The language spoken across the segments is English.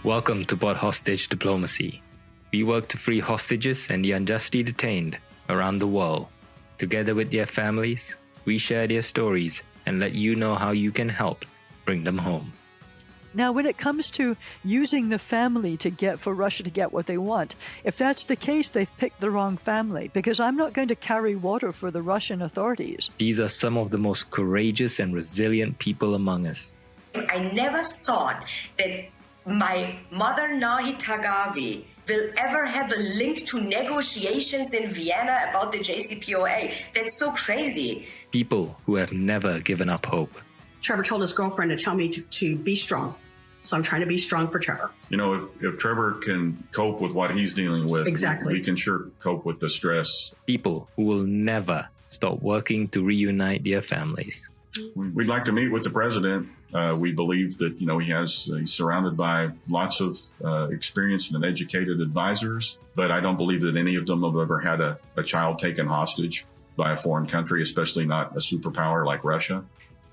Welcome to Bought Hostage Diplomacy. We work to free hostages and the unjustly detained around the world. Together with their families, we share their stories and let you know how you can help bring them home. Now, when it comes to using the family for Russia to get what they want, if that's the case, they've picked the wrong family, because I'm not going to carry water for the Russian authorities. These are some of the most courageous and resilient people among us. I never thought that my mother, Nahi Tagavi, will ever have a link to negotiations in Vienna about the JCPOA. That's so crazy. People who have never given up hope. Trevor told his girlfriend to tell me to be strong. So I'm trying to be strong for Trevor. You know, if Trevor can cope with what he's dealing with, exactly, we can sure cope with the stress. People who will never stop working to reunite their families. We'd like to meet with the president. We believe that, he's surrounded by lots of experienced and educated advisors, but I don't believe that any of them have ever had a child taken hostage by a foreign country, especially not a superpower like Russia.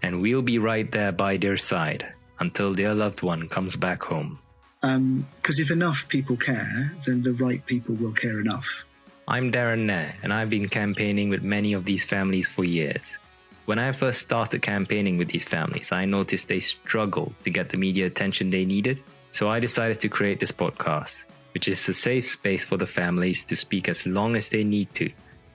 And we'll be right there by their side until their loved one comes back home. Because if enough people care, then the right people will care enough. I'm Darren Nair, and I've been campaigning with many of these families for years. When I first started campaigning with these families, I noticed they struggled to get the media attention they needed. So I decided to create this podcast, which is a safe space for the families to speak as long as they need to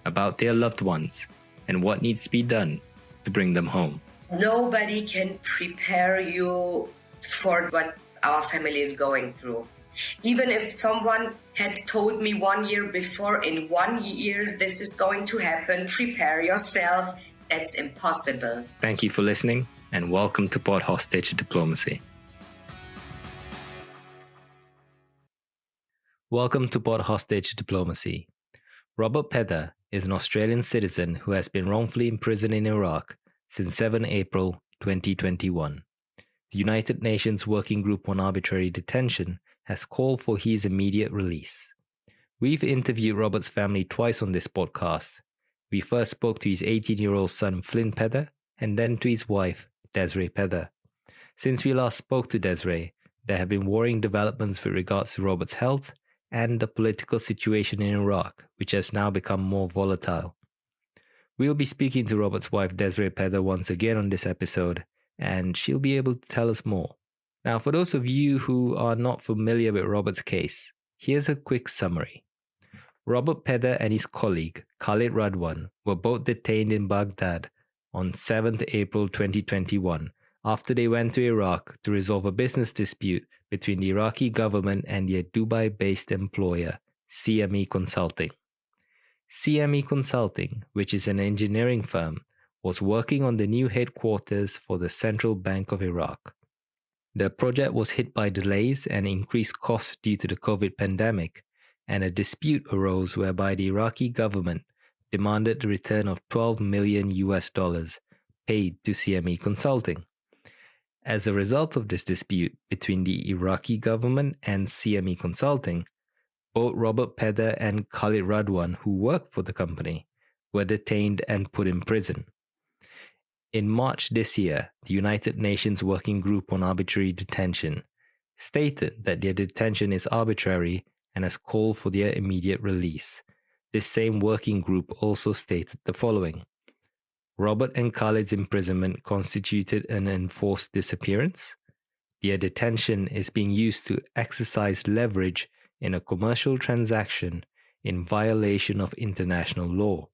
about their loved ones and what needs to be done to bring them home. Nobody can prepare you for what our family is going through. Even if someone had told me 1 year before, in 1 year this is going to happen, prepare yourself. That's impossible. Thank you for listening, and welcome to Bought Hostage Diplomacy. Welcome to Bought Hostage Diplomacy. Robert Pether is an Australian citizen who has been wrongfully imprisoned in Iraq since 7 April 2021. The United Nations Working Group on Arbitrary Detention has called for his immediate release. We've interviewed Robert's family twice on this podcast. We first spoke to his 18-year-old son Flynn Pether and then to his wife Desiree Pether. Since we last spoke to Desiree, there have been worrying developments with regards to Robert's health and the political situation in Iraq, which has now become more volatile. We'll be speaking to Robert's wife Desiree Pether once again on this episode, and she'll be able to tell us more. Now, for those of you who are not familiar with Robert's case, here's a quick summary. Robert Pether and his colleague, Khalid Radwan, were both detained in Baghdad on 7th April 2021 after they went to Iraq to resolve a business dispute between the Iraqi government and their Dubai-based employer, CME Consulting. CME Consulting, which is an engineering firm, was working on the new headquarters for the Central Bank of Iraq. The project was hit by delays and increased costs due to the COVID pandemic, and a dispute arose whereby the Iraqi government demanded the return of $12 million paid to CME Consulting. As a result of this dispute between the Iraqi government and CME Consulting, both Robert Pether and Khalid Radwan, who worked for the company, were detained and put in prison. In March this year, the United Nations Working Group on Arbitrary Detention stated that their detention is arbitrary and has called for their immediate release. This same working group also stated the following: Robert and Khalid's imprisonment constituted an enforced disappearance. Their detention is being used to exercise leverage in a commercial transaction in violation of international law.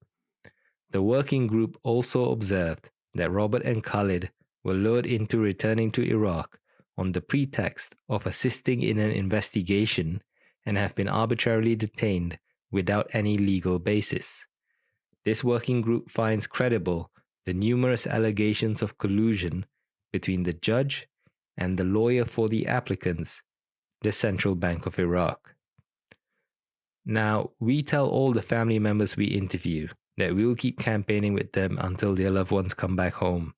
The working group also observed that Robert and Khalid were lured into returning to Iraq on the pretext of assisting in an investigation and have been arbitrarily detained without any legal basis. This working group finds credible the numerous allegations of collusion between the judge and the lawyer for the applicants, the Central Bank of Iraq. Now, we tell all the family members we interview that we'll keep campaigning with them until their loved ones come back home,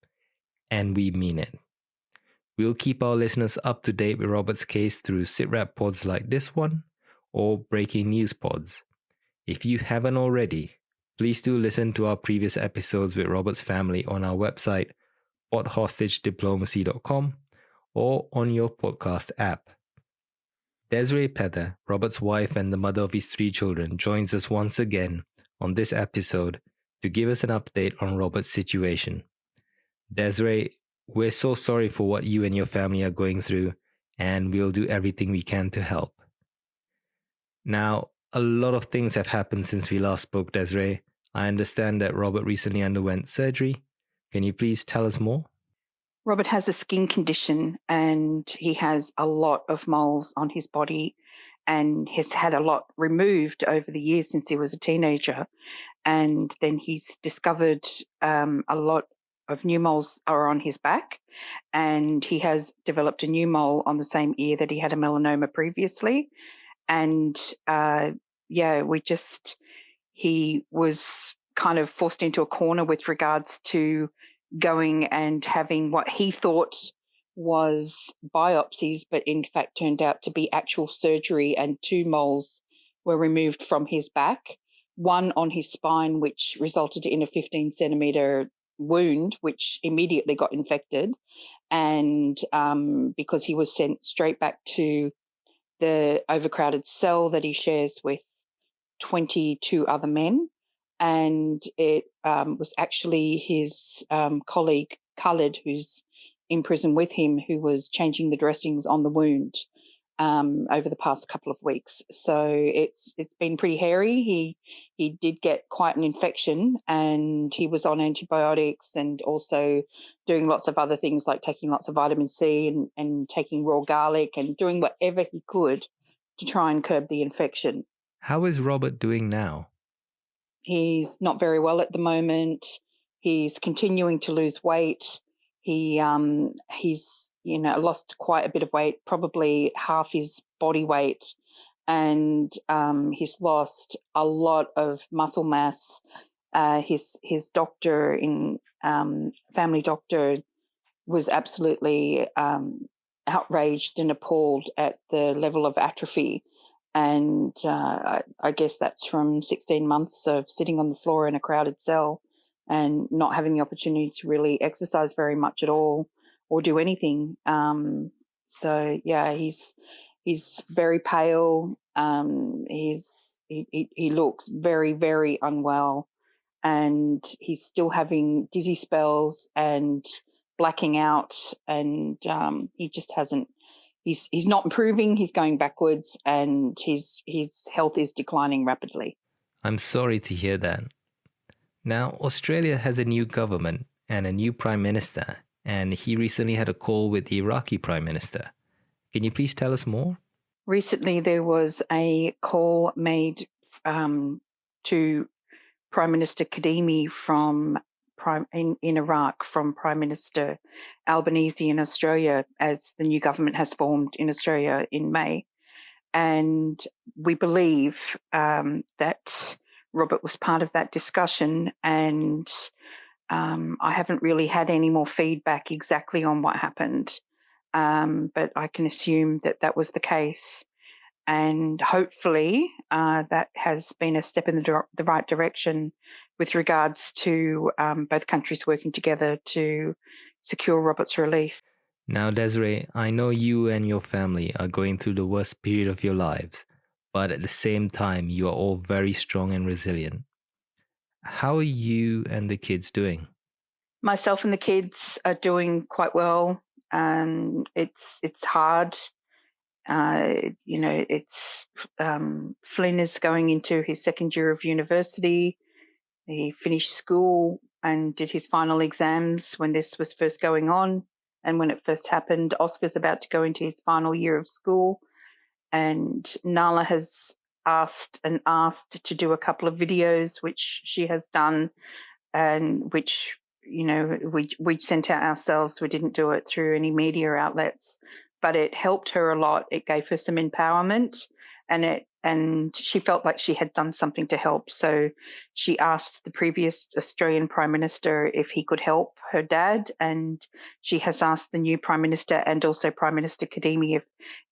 and we mean it. We'll keep our listeners up to date with Robert's case through SITREP pods like this one, or breaking news pods. If you haven't already, please do listen to our previous episodes with Robert's family on our website, boughthostagediplomacy.com, or on your podcast app. Desiree Pether, Robert's wife and the mother of his 3 children, joins us once again on this episode to give us an update on Robert's situation. Desiree, we're so sorry for what you and your family are going through, and we'll do everything we can to help. Now, a lot of things have happened since we last spoke, Desiree. I understand that Robert recently underwent surgery. Can you please tell us more? Robert has a skin condition and he has a lot of moles on his body and has had a lot removed over the years since he was a teenager. And then he's discovered a lot of new moles are on his back, and he has developed a new mole on the same ear that he had a melanoma previously. And he was kind of forced into a corner with regards to going and having what he thought was biopsies, but in fact turned out to be actual surgery, and 2 moles were removed from his back, one on his spine, which resulted in a 15-centimeter wound, which immediately got infected. And because he was sent straight back to the overcrowded cell that he shares with 22 other men. And it was actually his colleague, Khalid, who's in prison with him, who was changing the dressings on the wound over the past couple of weeks. So it's been pretty hairy. He did get quite an infection, and he was on antibiotics and also doing lots of other things like taking lots of vitamin C and taking raw garlic and doing whatever he could to try and curb the infection. How is Robert doing now? He's not very well at the moment. He's continuing to lose weight. He's lost quite a bit of weight, probably half his body weight, and he's lost a lot of muscle mass. His doctor, family doctor, was absolutely outraged and appalled at the level of atrophy. And I guess that's from 16 months of sitting on the floor in a crowded cell and not having the opportunity to really exercise very much at all or do anything. He's very pale. He looks very, very unwell, and he's still having dizzy spells and blacking out, and he just hasn't. He's not improving. He's going backwards, and his health is declining rapidly. I'm sorry to hear that. Now, Australia has a new government and a new prime minister, and he recently had a call with the Iraqi prime minister. Can you please tell us more? Recently, there was a call made to Prime Minister Kadhimi in Iraq from Prime Minister Albanese in Australia, as the new government has formed in Australia in May. And we believe that Robert was part of that discussion, and I haven't really had any more feedback exactly on what happened, but I can assume that was the case. And hopefully that has been a step in the right direction with regards to both countries working together to secure Robert's release. Now, Desiree, I know you and your family are going through the worst period of your lives, but at the same time, you are all very strong and resilient. How are you and the kids doing? Myself and the kids are doing quite well. It's hard. Flynn is going into his second year of university. He finished school and did his final exams when this was first going on. And when it first happened, Oscar's about to go into his final year of school. And Nala has asked to do a couple of videos, which she has done, and which, we sent out ourselves. We didn't do it through any media outlets, but it helped her a lot. It gave her some empowerment, and she felt like she had done something to help. So she asked the previous Australian Prime Minister if he could help her dad, and she has asked the new Prime Minister and also Prime Minister Kadhimi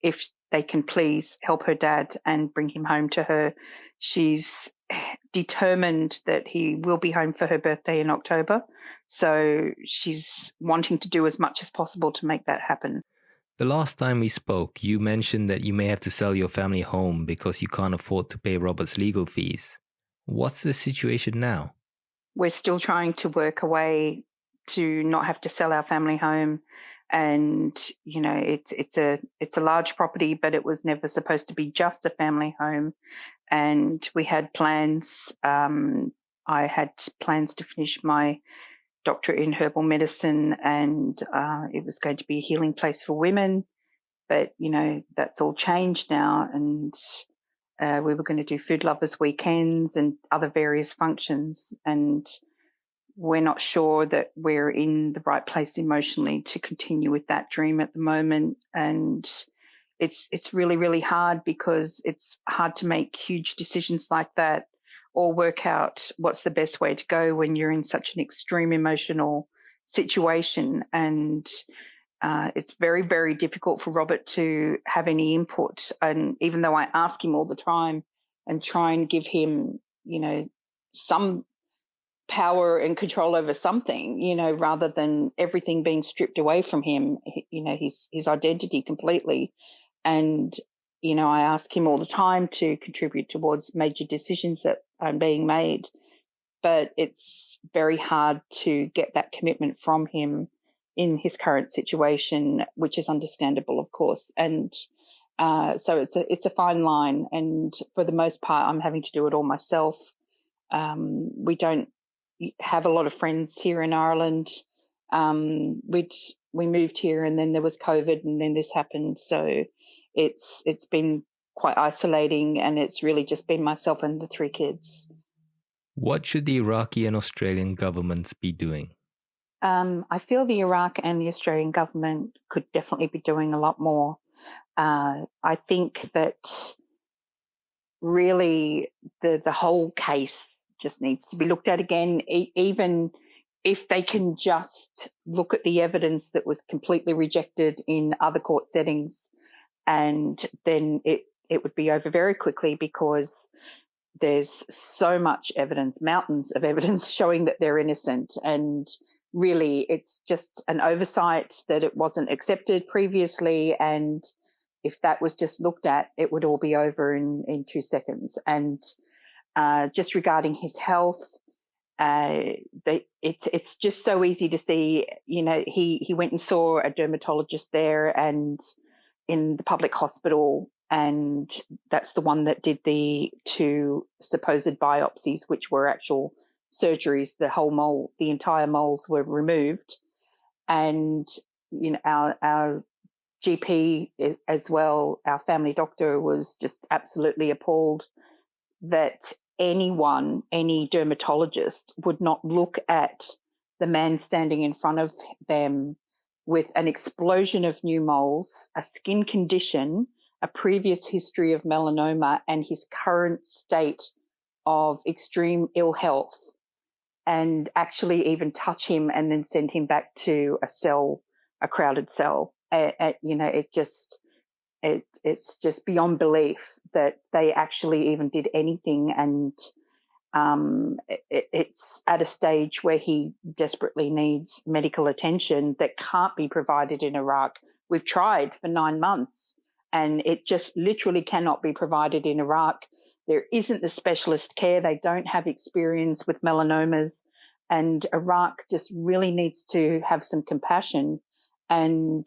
if they can please help her dad and bring him home to her. She's determined that he will be home for her birthday in October, so she's wanting to do as much as possible to make that happen. The last time we spoke, you mentioned that you may have to sell your family home because you can't afford to pay Robert's legal fees. What's the situation now? We're still trying to work a way to not have to sell our family home. And, you know, it's a large property, but it was never supposed to be just a family home. And we had plans. I had plans to finish my doctorate in herbal medicine, and it was going to be a healing place for women. But, you know, that's all changed now. And we were going to do food lovers weekends and other various functions. And we're not sure that we're in the right place emotionally to continue with that dream at the moment. And it's really, really hard, because it's hard to make huge decisions like that or work out what's the best way to go when you're in such an extreme emotional situation. And it's very, very difficult for Robert to have any input. And even though I ask him all the time and try and give him, you know, some power and control over something, you know, rather than everything being stripped away from him, you know, his identity completely. And, you know, I ask him all the time to contribute towards major decisions that are being made, but it's very hard to get that commitment from him in his current situation, which is understandable, of course. And so it's a fine line. And for the most part, I'm having to do it all myself. We don't have a lot of friends here in Ireland. We moved here, and then there was COVID, and then this happened. So it's been quite isolating, and it's really just been myself and the 3 kids. What should the Iraqi and Australian governments be doing? I feel the Iraq and the Australian government could definitely be doing a lot more. I think that really the whole case just needs to be looked at again, even if they can just look at the evidence that was completely rejected in other court settings, and then it would be over very quickly, because there's so much evidence, mountains of evidence showing that they're innocent. And really, it's just an oversight that it wasn't accepted previously. And if that was just looked at, it would all be over in 2 seconds. And just regarding his health, it's just so easy to see. You know, he went and saw a dermatologist there and in the public hospital, and that's the one that did the 2 supposed biopsies, which were actual surgeries. The entire moles were removed. And, you know, our GP as well, our family doctor, was just absolutely appalled that any dermatologist would not look at the man standing in front of them with an explosion of new moles, a skin condition, a previous history of melanoma, and his current state of extreme ill health, and actually even touch him and then send him back to a crowded cell. You know, it's just beyond belief that they actually even did anything. And it's at a stage where he desperately needs medical attention that can't be provided in Iraq. We've tried for 9 months, and it just literally cannot be provided in Iraq. There isn't the specialist care. They don't have experience with melanomas, and Iraq just really needs to have some compassion and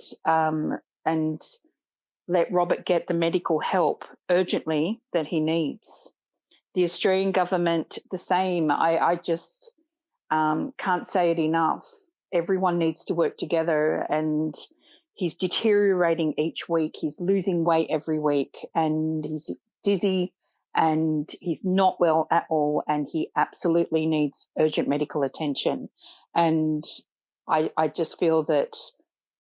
let Robert get the medical help urgently that he needs. The Australian government, the same. I just can't say it enough. Everyone needs to work together, and he's deteriorating each week. He's losing weight every week, and he's dizzy, and he's not well at all, and he absolutely needs urgent medical attention. And I just feel that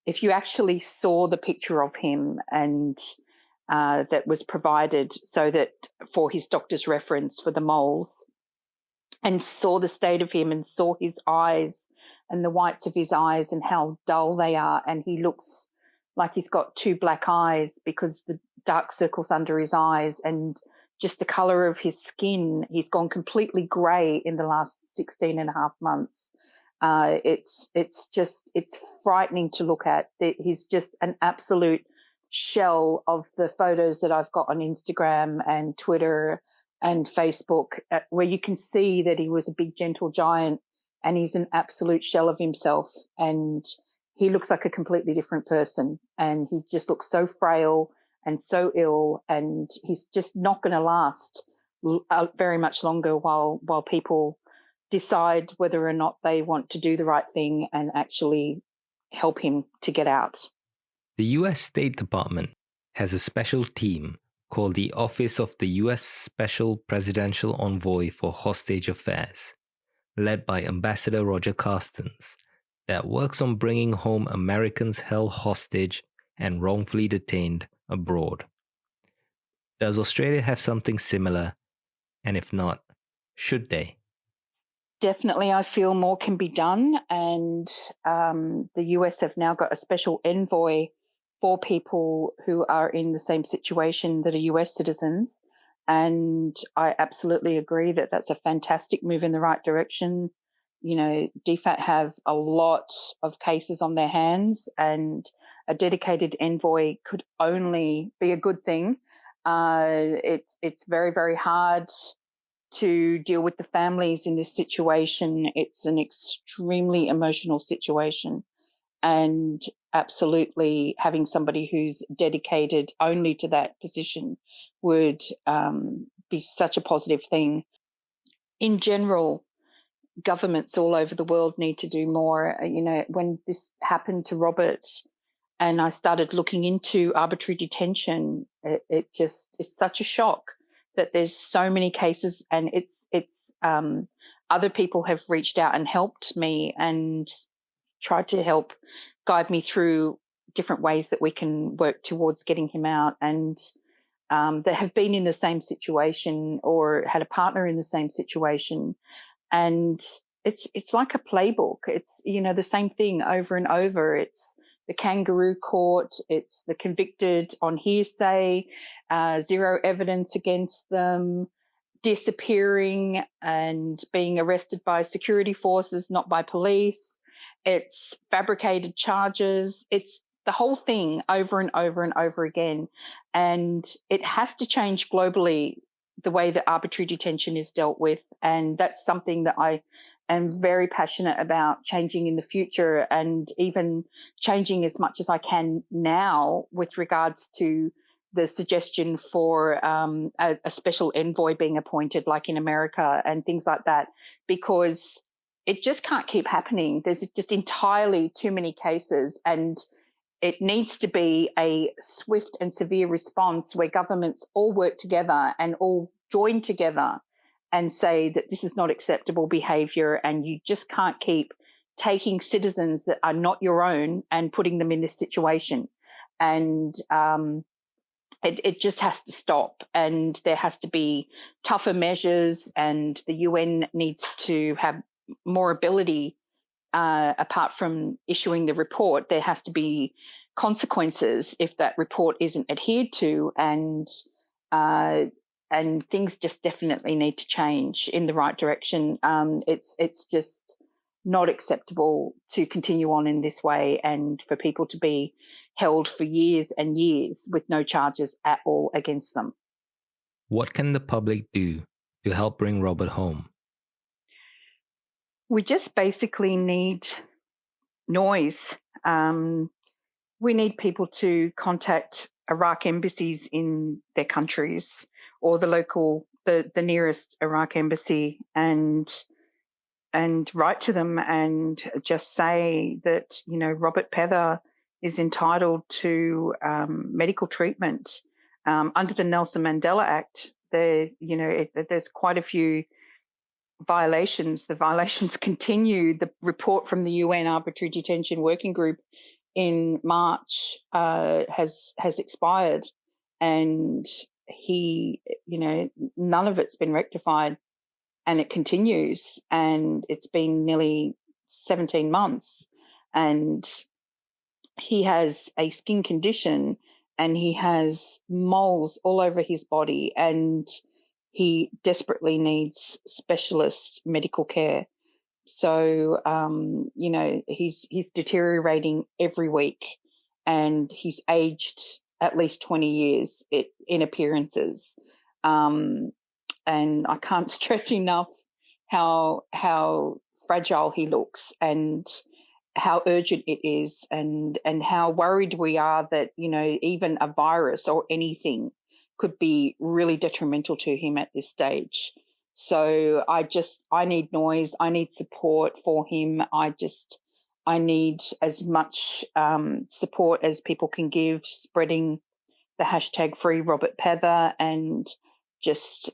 if you actually saw the picture of him and that was provided so that for his doctor's reference for the moles, and saw the state of him and saw his eyes and the whites of his eyes and how dull they are, and he looks like he's got 2 black eyes because the dark circles under his eyes, and just the color of his skin, he's gone completely grey in the last 16 and a half months. It's frightening to look at. He's just an absolute shell of the photos that I've got on Instagram and Twitter and Facebook, where you can see that he was a big, gentle giant, and he's an absolute shell of himself. And he looks like a completely different person, and he just looks so frail and so ill, and he's just not going to last very much longer while people decide whether or not they want to do the right thing and actually help him to get out. The U.S. State Department has a special team called the Office of the U.S. Special Presidential Envoy for Hostage Affairs, led by Ambassador Roger Carstens, that works on bringing home Americans held hostage and wrongfully detained abroad. Does Australia have something similar? And if not, should they? Definitely, I feel more can be done, and the US have now got a special envoy for people who are in the same situation that are US citizens, and I absolutely agree that that's a fantastic move in the right direction. You know, DFAT have a lot of cases on their hands, and a dedicated envoy could only be a good thing. It's very, very hard to deal with the families in this situation. It's an extremely emotional situation, and absolutely having somebody who's dedicated only to that position would be such a positive thing. In general, governments all over the world need to do more. You know, when this happened to Robert and I started looking into arbitrary detention, it just is such a shock that there's so many cases, and it's other people have reached out and helped me and tried to help guide me through different ways that we can work towards getting him out, and that have been in the same situation or had a partner in the same situation. And it's like a playbook. It's, you know, the same thing over and over. It's the kangaroo court. It's the convicted on hearsay, zero evidence against them, disappearing and being arrested by security forces, not by police. It's fabricated charges. It's the whole thing over and over and over again. And it has to change globally, the way that arbitrary detention is dealt with. And that's something that I am very passionate about changing in the future, and even changing as much as I can now with regards to the suggestion for a special envoy being appointed, like in America, and things like that, because it just can't keep happening. There's just entirely too many cases, and it needs to be a swift and severe response where governments all work together and all join together and say that this is not acceptable behaviour, and you just can't keep taking citizens that are not your own and putting them in this situation. And it just has to stop, and there has to be tougher measures, and the UN needs to have more ability. Apart from issuing the report, there has to be consequences if that report isn't adhered to, and things just definitely need to change in the right direction. It's just not acceptable to continue on in this way, and for people to be held for years and years with no charges at all against them. What can the public do to help bring Robert home? We just basically need noise. We need people to contact Iraq embassies in their countries, or the nearest Iraq embassy, and write to them and just say that, you know, Robert Pether is entitled to medical treatment under the Nelson Mandela Act. There's quite a few violations. The violations continue. The report from the UN Arbitrary Detention Working Group in March has expired, and none of it's been rectified, and it continues, and it's been nearly 17 months, and he has a skin condition, and he has moles all over his body, and he desperately needs specialist medical care. So, he's deteriorating every week, and he's aged at least 20 years in appearances. And I can't stress enough how fragile he looks, and how urgent it is, and how worried we are that, even a virus or anything could be really detrimental to him at this stage. So I need noise. I need support for him. I need as much support as people can give, spreading the hashtag Free Robert Pether, and just,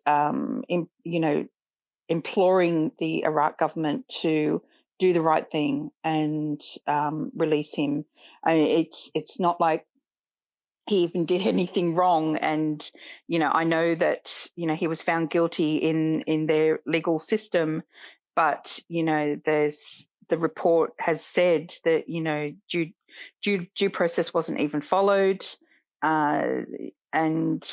imploring the Iraq government to do the right thing and release him. I mean, it's not like he even did anything wrong. And, I know that, he was found guilty in their legal system, but, the report has said that, due process wasn't even followed. And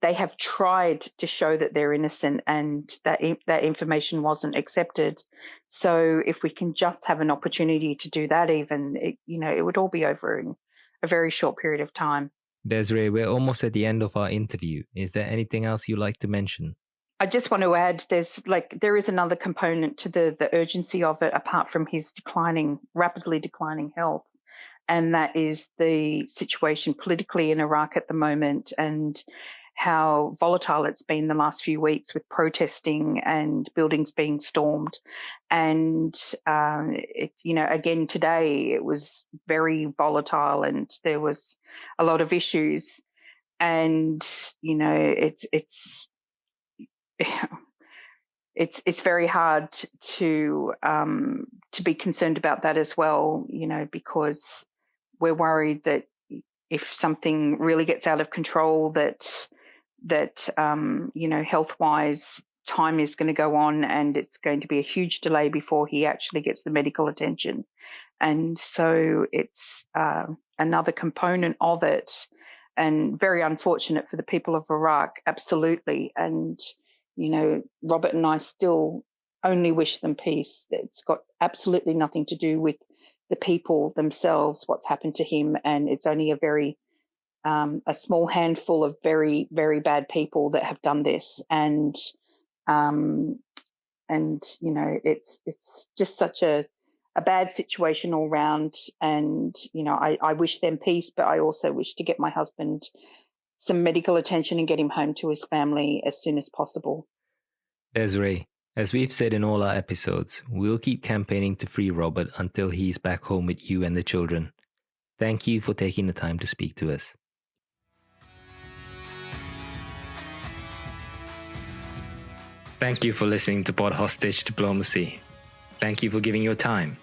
they have tried to show that they're innocent, and that information wasn't accepted. So if we can just have an opportunity to do that, even, it would all be over in a very short period of time. Desiree, we're almost at the end of our interview. Is there anything else you'd like to mention? I just want to add, there is another component to the urgency of it, apart from his rapidly declining health. And that is the situation politically in Iraq at the moment, and how volatile it's been the last few weeks with protesting and buildings being stormed. And, again, today it was very volatile, and there was a lot of issues. And, it's very hard to be concerned about that as well, because we're worried that if something really gets out of control, that health-wise, time is going to go on, and it's going to be a huge delay before he actually gets the medical attention. And so it's another component of it, and very unfortunate for the people of Iraq, absolutely. And, Robert and I still only wish them peace. It's got absolutely nothing to do with the people themselves, what's happened to him. And it's only a small handful of very, very bad people that have done this. And it's just such a bad situation all round. And, I wish them peace, but I also wish to get my husband some medical attention and get him home to his family as soon as possible. Desiree, as we've said in all our episodes, we'll keep campaigning to free Robert until he's back home with you and the children. Thank you for taking the time to speak to us. Thank you for listening to Pod Hostage Diplomacy. Thank you for giving your time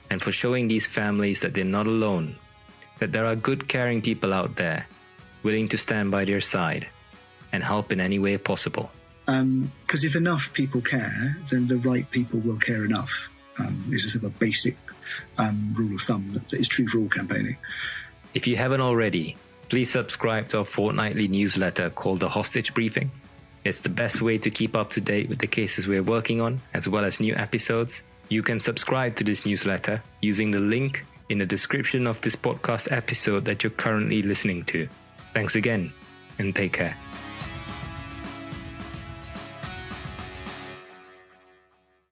and for showing these families that they're not alone, that there are good, caring people out there willing to stand by their side and help in any way possible. Because if enough people care, then the right people will care enough. This is a basic rule of thumb that is true for all campaigning. If you haven't already, please subscribe to our fortnightly newsletter called The Hostage Briefing. It's the best way to keep up to date with the cases we're working on, as well as new episodes. You can subscribe to this newsletter using the link in the description of this podcast episode that you're currently listening to. Thanks again, and take care.